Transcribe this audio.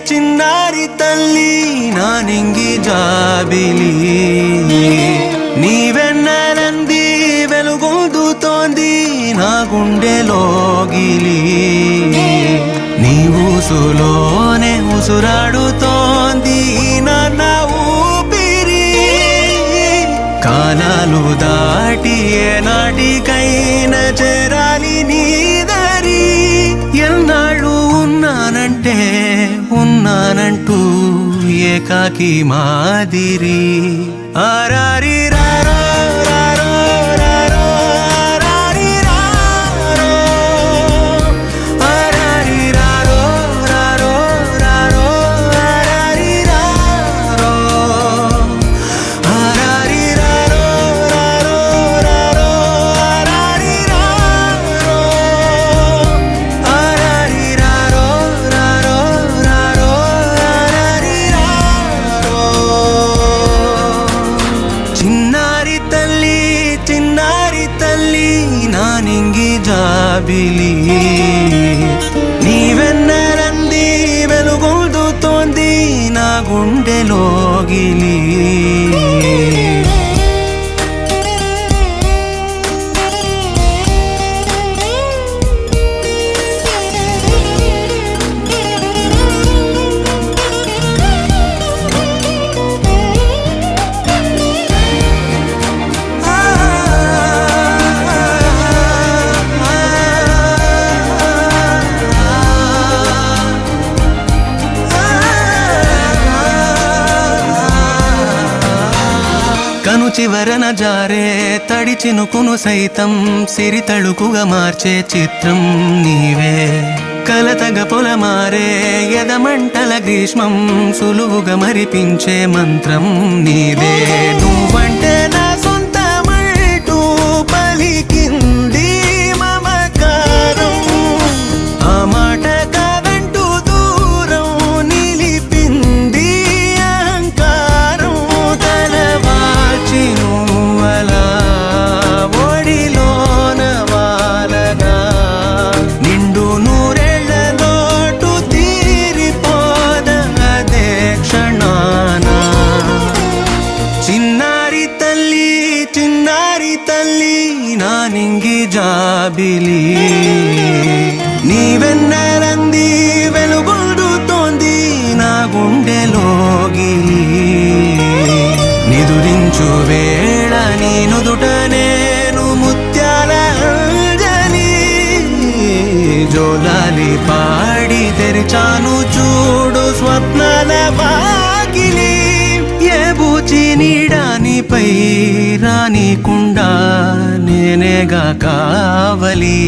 చిన్నారి తల్లి నా నింగి జాబిలి నీవెన్నెలంది వెలుగొందుతోంది నా గుండెలోగిలి నీ ఊసులోనే ఉసురాడుతోంది నా ఊపిరి కాలాలు దాటి ఏనాటికైనా చేరాలి నీ దరి ఎన్నాళ్ళు ఉన్నానంటూ ఏకాకి మాదిరి ఆరారి రారో రారో రారో ఆరారి రారో ఆరారి రారో రారో రారో ఆరారి రారో ఆరారి రారో రారో రారో ఆరారి రారో ఆరారి రారో రారో రారో ఆరారి రారో చిన్నారి తల్లి నా నింగి జాబిలి నీవెన్నెలంది వెలుగొందుతోంది నా గుండెలోగిలి కను చివరన జారే తడి చినుకును సైతం సిరి తళుకుగా మార్చే చిత్రం నీవే కలతగ పొలమారే ఎదమంటల గ్రీష్మం సులువుగా మరిపించే మంత్రం నీదే నువ్వంటే నా సొంతమంటూ పలికింది మమకారం ఆ మాట కాదంటూ దూరం నిలిపింది అహంకారం తలవాల్చి నువ్వలా ఒడిలోన వాలగా నిండు నూరేళ్ల లోటు తీరిపోద అదే క్షణాన చిన్నారి తల్లి నా నింగి జాబిలి నీవెన్నెలంది వెలుగొందుతోంది నా గుండెలోగిలి నిదురించు వేళ నీ నుదుట నేను ముత్యాల అంజలి జోలాలి పాడి తెరిచాను చూడు స్వప్నాల వాకిలి ఏ బూచి నీడానిపై రానికుండా నేనేగా కావలి.